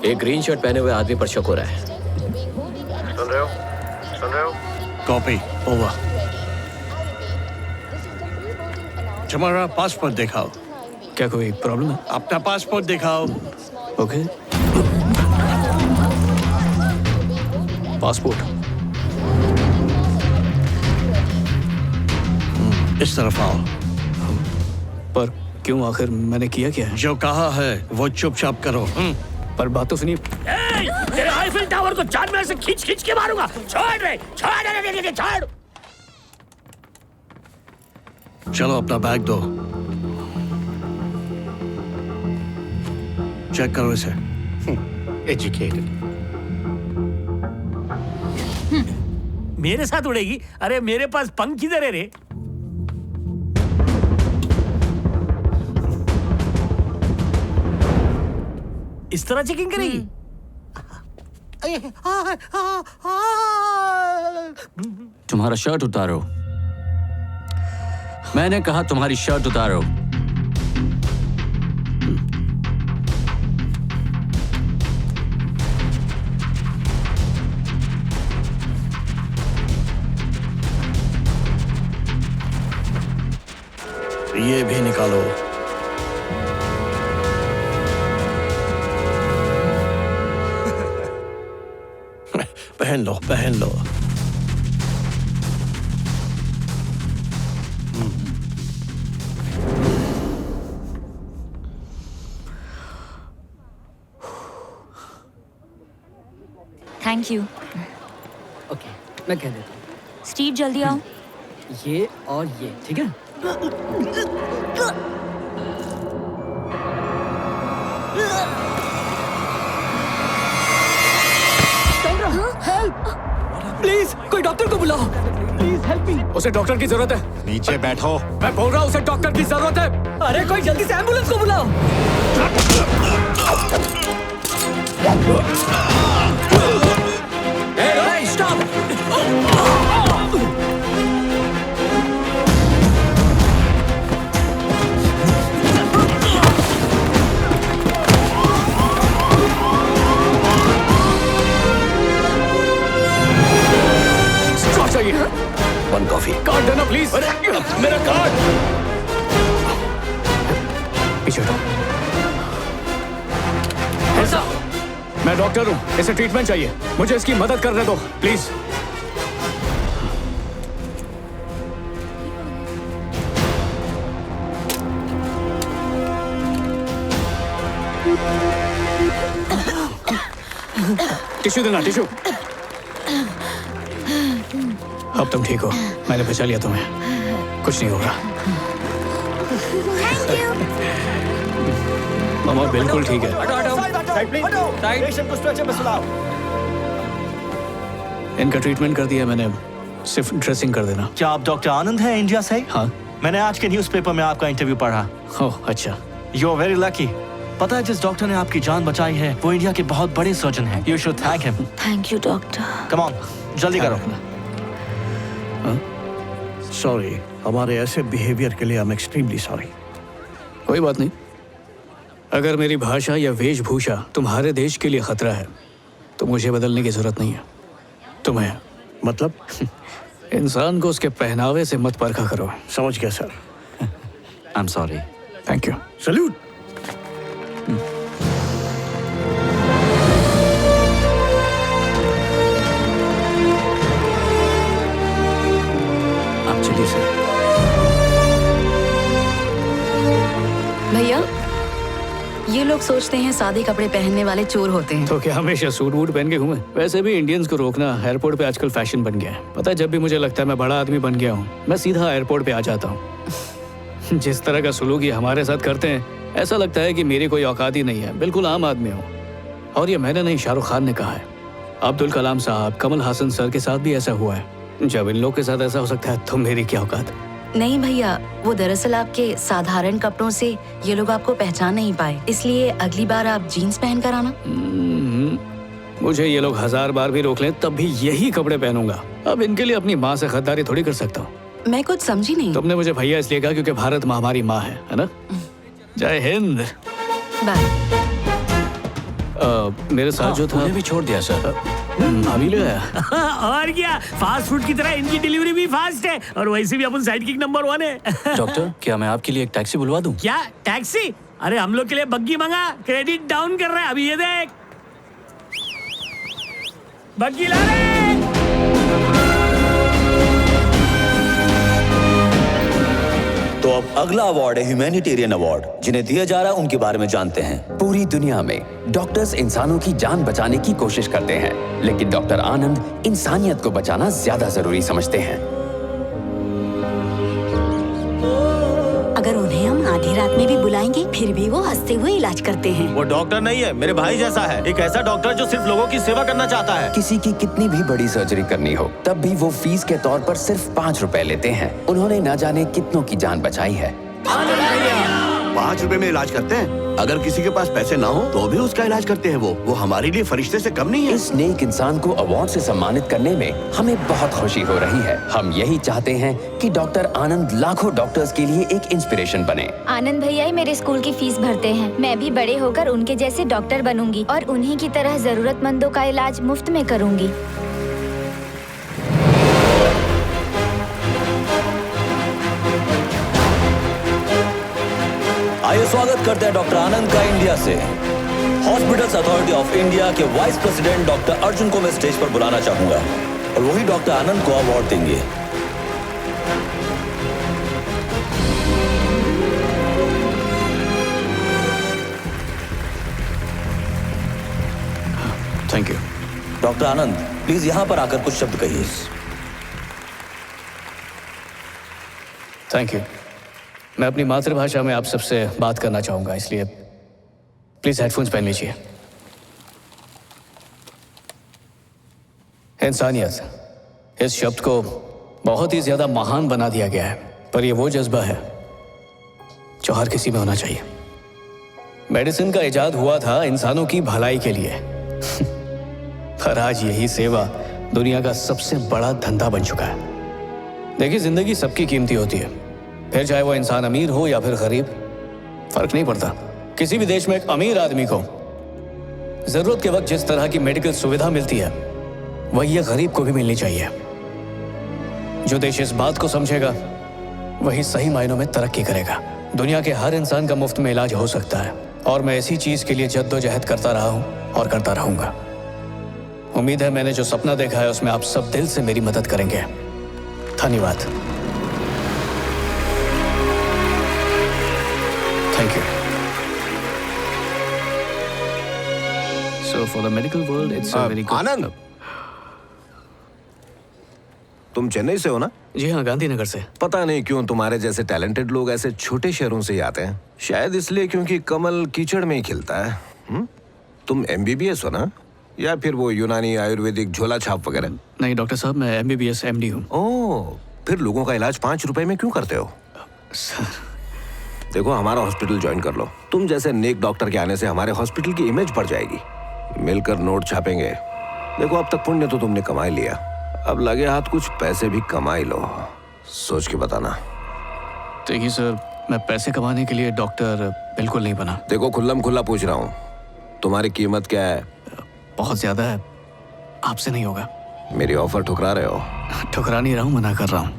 एक green shirt पहने हुए आदमी पर शक हो रहा है। सुन रहे हो? सुन रहे हो? Copy over. तुम्हारा पासपोर्ट दिखाओ। क्या कोई प्रॉब्लम है? अपना पासपोर्ट दिखाओ। ओके। पासपोर्ट इस तरफ आओ। पर क्यों? आखिर मैंने किया क्या है? जो कहा है वो चुपचाप करो। पर बात तो सुनिए। तेरे आईफिल टावर को चार से खींच खींच के मारूंगा। छोड़ रे, छोड़। चलो अपना बैग दो। चेक करो इसे। एजुकेटेड। मेरे साथ उड़ेगी? अरे मेरे पास पंख किधर है रे? इस तरह चेकिंग करेगी? तुम्हारा शर्ट उतारो। मैंने कहा तुम्हारी शर्ट उतारो। ये भी निकालो। पहन लो, पहन लो। Thank you. ओके, मैं कह देता हूँ। स्टीव जल्दी आओ। ये और ये, ठीक है? प्लीज कोई डॉक्टर को बुलाओ। Please help me. उसे डॉक्टर की जरूरत है। नीचे बैठो। मैं बोल रहा हूँ उसे डॉक्टर की जरूरत है। अरे कोई जल्दी से एम्बुलेंस को बुलाओ। Hey, stop! Stop चाहिए। One coffee. कार्ड देना प्लीज। मेरा कार्ड। पीछे हटो। ऐसा मैं डॉक्टर हूँ, इसे ट्रीटमेंट चाहिए, मुझे इसकी मदद करने दो प्लीज। टिश्यू देना, टिश्यू। अब तुम ठीक हो, मैंने बचा लिया तुम्हें, कुछ नहीं होगा। मामा बिल्कुल ठीक है। इनका ट्रीटमेंट कर दिया मैंने, सिर्फ ड्रेसिंग कर देना। क्या आप डॉक्टर आनंद हैं इंडिया से? हाँ। मैंने आज के न्यूज़पेपर में आपका इंटरव्यू पढ़ा। ओह अच्छा। You are very lucky. पता है जिस डॉक्टर ने आपकी जान बचाई है वो इंडिया के बहुत बड़े सर्जन हैं। You should thank him. Thank you doctor. Come on, जल्दी करो। सॉरी, हमारे ऐसे बिहेवियर के लिए आई एम एक्सट्रीमली सॉरी। कोई बात नहीं। अगर मेरी भाषा या वेशभूषा तुम्हारे देश के लिए खतरा है तो मुझे बदलने की जरूरत नहीं है। तुम्हें मतलब? इंसान को उसके पहनावे से मत परखा करो। समझ गया sir. I am sorry. Thank you. Salute. आप चलिए सर। भैया, ये लोग सोचते हैं सादे कपड़े पहनने वाले चोर होते हैं। तो क्या हमेशा सूट वूट पहन के घूमे? वैसे भी इंडियंस को रोकना एयरपोर्ट पे आजकल फैशन बन गया है। पता है, जब भी मुझे लगता है मैं बड़ा आदमी बन गया हूँ, मैं सीधा एयरपोर्ट पे आ जाता हूँ। जिस तरह का सलूक ये हमारे साथ करते हैं, ऐसा लगता है कि मेरी कोई औकात ही नहीं है, बिल्कुल आम आदमी हूँ। और ये मैंने नहीं, शाहरुख खान ने कहा है। अब्दुल कलाम साहब, कमल हासन सर के साथ भी ऐसा हुआ है। जब इन लोग के साथ ऐसा हो सकता है तो मेरी क्या औकात? नहीं भैया, वो दरअसल आपके साधारण कपड़ों से ये लोग आपको पहचान नहीं पाए, इसलिए अगली बार आप जीन्स पहन कर आना। मुझे ये लोग 1000 बार भी रोक लें तब भी यही कपड़े पहनूंगा। अब इनके लिए अपनी माँ से खरीदारी थोड़ी कर सकता हूँ। मैं कुछ समझी नहीं। तुमने मुझे भैया इसलिए कहा क्योंकि भारत माँ हमारी माँ है ना? जय हिंद। बाय। मेरे साथ जो था उन्हें भी छोड़ दिया सर। अभी ले आया। और क्या, फास्ट फूड की तरह इनकी डिलीवरी भी फास्ट है, और वैसे भी अपन साइड किक नंबर 1 है। डॉक्टर, क्या मैं आपके लिए एक टैक्सी बुलवा दूं? क्या टैक्सी? अरे हम लोग के लिए बग्गी मंगा, क्रेडिट डाउन कर रहा है अभी। ये देख, बग्गी ला रहे। तो अब अगला अवार्ड है ह्यूमैनिटेरियन अवार्ड, जिन्हें दिया जा रहा है उनके बारे में जानते हैं। पूरी दुनिया में डॉक्टर्स इंसानों की जान बचाने की कोशिश करते हैं, लेकिन डॉक्टर आनंद इंसानियत को बचाना ज्यादा जरूरी समझते हैं। अगर उन्हें हम आधी रात में भी बुलाएंगे, फिर भी वो हंसते हुए इलाज करते हैं। वो डॉक्टर नहीं है, मेरे भाई जैसा है, एक ऐसा डॉक्टर जो सिर्फ लोगों की सेवा करना चाहता है। किसी की कितनी भी बड़ी सर्जरी करनी हो, तब भी वो फीस के तौर पर सिर्फ 5 रुपए लेते हैं। उन्होंने न जाने कितनों की जान बचाई है। 5 रुपए में इलाज करते हैं। अगर किसी के पास पैसे ना हो तो भी उसका इलाज करते हैं। वो हमारे लिए फरिश्ते से कम नहीं है। इस नेक इंसान को अवार्ड से सम्मानित करने में हमें बहुत खुशी हो रही है। हम यही चाहते हैं कि डॉक्टर आनंद लाखों डॉक्टर्स के लिए एक इंस्पिरेशन बने। आनंद भैया ही मेरे स्कूल की फीस भरते हैं। मैं भी बड़े होकर उनके जैसे डॉक्टर बनूंगी और उन्हीं की तरह जरूरतमंदों का इलाज मुफ्त में करूंगी। आइए स्वागत करते हैं डॉक्टर आनंद का इंडिया से। हॉस्पिटल्स अथॉरिटी ऑफ इंडिया के वाइस प्रेसिडेंट डॉक्टर अर्जुन को मैं स्टेज पर बुलाना चाहूंगा और वही डॉक्टर आनंद को अवार्ड देंगे। Thank you. Doctor Anand, please यहां पर आकर कुछ शब्द कहिए। Thank you. मैं अपनी मातृभाषा में आप सबसे बात करना चाहूंगा, इसलिए प्लीज हेडफोन्स पहन लीजिए। इंसानियत इस शब्द को बहुत ही ज्यादा महान बना दिया गया है, पर यह वो जज्बा है जो हर किसी में होना चाहिए। मेडिसिन का इजाद हुआ था इंसानों की भलाई के लिए पर आज यही सेवा दुनिया का सबसे बड़ा धंधा बन चुका है। देखिए, जिंदगी सबकी कीमती होती है, फिर चाहे वो इंसान अमीर हो या फिर गरीब, फर्क नहीं पड़ता। किसी भी देश में एक अमीर आदमी को जरूरत के वक्त जिस तरह की मेडिकल सुविधा मिलती है, वही ये गरीब को भी मिलनी चाहिए। जो देश इस बात को समझेगा वही सही मायनों में तरक्की करेगा। दुनिया के हर इंसान का मुफ्त में इलाज हो सकता है, और मैं इसी चीज के लिए जद्दोजहद करता रहा हूं और करता रहूंगा। उम्मीद है मैंने जो सपना देखा है उसमें आप सब दिल से मेरी मदद करेंगे। धन्यवाद। Thank you. So for the medical world, it's a very good. आनंद, तुम चेन्नई से हो ना? जी हाँ, गांधीनगर से। पता नहीं क्यों तुम्हारे जैसे टैलेंटेड लोग ऐसे छोटे शहरों से ही आते हैं। शायद इसलिए क्योंकि कमल कीचड़ में ही खिलता है। तुम MBBS हो ना, या फिर वो यूनानी आयुर्वेदिक झोला छाप वगैरह? नहीं डॉक्टर साहब, मैं MBBS MD हूँ। ओह, फिर लोगों का इलाज 5 रुपए में क्यों करते हो? सर देखो, हमारा हॉस्पिटल ज्वाइन कर लो। तुम जैसे नेक डॉक्टर के आने से हमारे हॉस्पिटल की इमेज बढ़ जाएगी। मिलकर नोट छापेंगे। देखो, अब तक पुण्य तो तुमने कमा लिया, अब लगे हाथ कुछ पैसे भी कमा लो। सोच के बताना। देखिए सर, मैं पैसे कमाने के लिए डॉक्टर बिल्कुल नहीं बना। देखो, खुल्लम खुल्ला पूछ रहा हूँ, तुम्हारी कीमत क्या है? बहुत ज्यादा है, आपसे नहीं होगा। मेरी ऑफर ठुकरा रहे हो? ठुकरा नहीं रहा हूँ, मना कर रहा हूँ।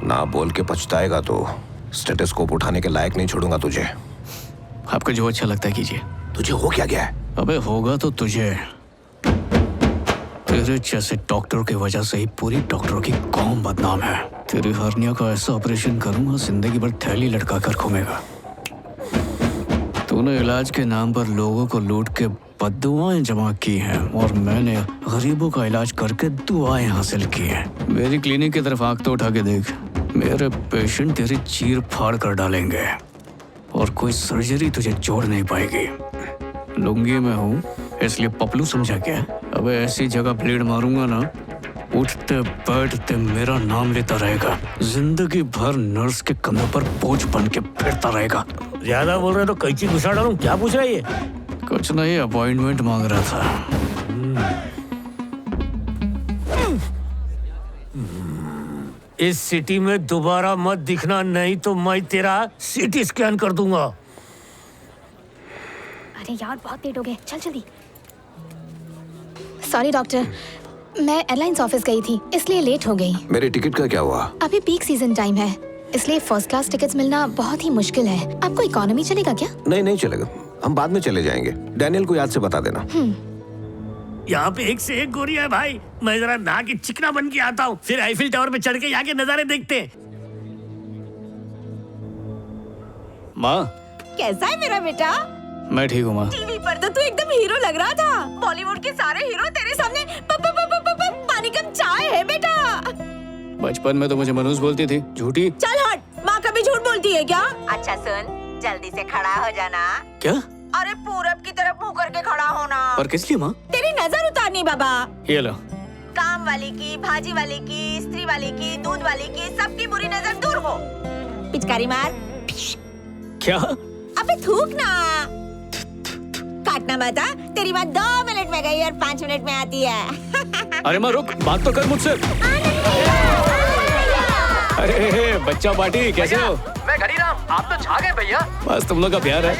ना बोल के पछताएगा तो स्टेथोस्कोप उठाने के लायक नहीं छोड़ूंगा तुझे। आपको जो अच्छा लगता है कीजिए। तुझे हो क्या गया है? अबे होगा तो तुझे। तेरे जैसे डॉक्टर की वजह से ही पूरी डॉक्टरों की कौम बदनाम है। तेरी हर्निया का ऐसा ऑपरेशन करूंगा, जिंदगी भर थैली लटका कर घूमेगा। तूने इलाज के नाम पर लोगों को लूट के बद्दुआएं जमा की हैं, और मैंने गरीबों का इलाज करके दुआएं हासिल की हैं। मेरी क्लिनिक की तरफ आंख तो उठा के देख, मेरे पेशेंट तेरी चीर फाड़ कर डालेंगे और कोई सर्जरी तुझे जोड़ नहीं पाएगी। लुंगी में हूँ इसलिए पपलू समझा क्या? अबे ऐसी जगह ब्लेड मारूंगा ना, उठते बैठते मेरा नाम लेता रहेगा। जिंदगी भर नर्स के कंधों पर बोझ बन के फिरता रहेगा। ज्यादा बोल रहे तो कैंची घुसा डालूं। क्या पूछ रहा है ये? कुछ नहीं, अपॉइंटमेंट मांग रहा था। इस सिटी में दोबारा मत दिखना, नहीं तो मैं तेरा CT स्कैन कर दूंगा। अरे यार बहुत लेट हो गए, चल जल्दी। सॉरी डॉक्टर, मैं एयरलाइंस ऑफिस गई थी इसलिए लेट हो गई। मेरी टिकट का क्या हुआ? अभी पीक सीजन टाइम है इसलिए फर्स्ट क्लास टिकट्स मिलना बहुत ही मुश्किल है। आपको इकोनॉमी चलेगा क्या? नहीं चलेगा, हम बाद में चले जाएंगे। डैनियल को याद से बता देना। यहाँ पे एक से एक गोरी है भाई। मैं जरा नहा के चिकना बन के आता हूँ, फिर आईफिल टावर पे चढ़ के यहाँ के नजारे देखते हैं। माँ, कैसा है मेरा बेटा? मैं ठीक हूँ माँ। टीवी पर तो तू एकदम हीरो लग रहा था। बॉलीवुड के सारे हीरो तेरे सामने पानी कम चाय है बेटा। बचपन में तो मुझे मनूस बोलती थी, झूठी। चल हट, माँ कभी झूठ बोलती है क्या? अच्छा सुन, जल्दी से खड़ा हो जाना। क्या? अरे पूरब की तरफ मुंह करके खड़ा होना। पर किस लिए माँ? तेरी नजर उतारनी बाबा। ये लो। काम वाली की, भाजी वाली की, स्त्री वाली की, दूध वाली की, सबकी बुरी नजर दूर हो। पिचकारी मार। क्या? अबे थूक ना, काटना मत। तेरी बात 2 मिनट में गई और 5 मिनट में आती है। अरे माँ रुक, बात तो कर मुझसे। अरे बच्चा पार्टी, कैसे हो? मैं घड़ीराम, आप तो छा गए भैया। बस तुम लोग का प्यार है।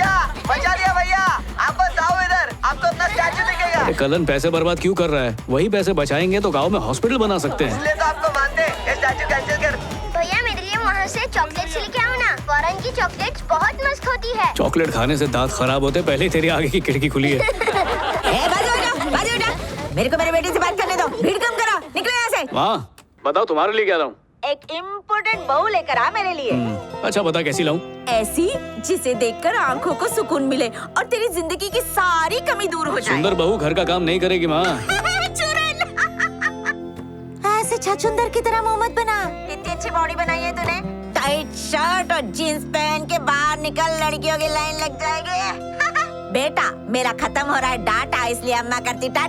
बचा लिया भैया, आप बस आओ इधर, आपको अपना स्टैचू दिखेगा। अरे कलन पैसे बर्बाद क्यों कर रहा है? वही पैसे बचाएंगे तो गांव में हॉस्पिटल बना सकते हैं। इसलिए तो आपको मानते हैं, ये स्टैचू कैंसिल कर। भैया मेरे लिए वहाँ से चॉकलेट्स लेके आओ ना, फॉरेन की चॉकलेट्स बहुत मस्त होती है। चॉकलेट खाने से दांत खराब होते, पहले ही तेरी आगे की खिड़की खुली है। मेरे को मेरे बेटे से बात करने दो, भीड़ कम करो, निकलो यहाँ से। माँ बताओ तुम्हारे लिए क्या लाऊं? एक इम्पोर्टेंट बहू लेकर आ मेरे लिए। अच्छा बता कैसी लाऊं? ऐसी जिसे देखकर आंखों को सुकून मिले और तेरी जिंदगी की सारी कमी दूर हो जाए। सुंदर बहू घर का काम नहीं करेगी माँ। ऐसे छछुंदर की तरह मोहम्मद बना। कितनी अच्छी बॉडी बनाई है तूने। टाइट शर्ट और जीन्स पहन के बाहर निकल, लड़कियों की लाइन लग जाएगी। बेटा मेरा खत्म हो रहा है डाटा, इसलिए अम्मा करती टाटा।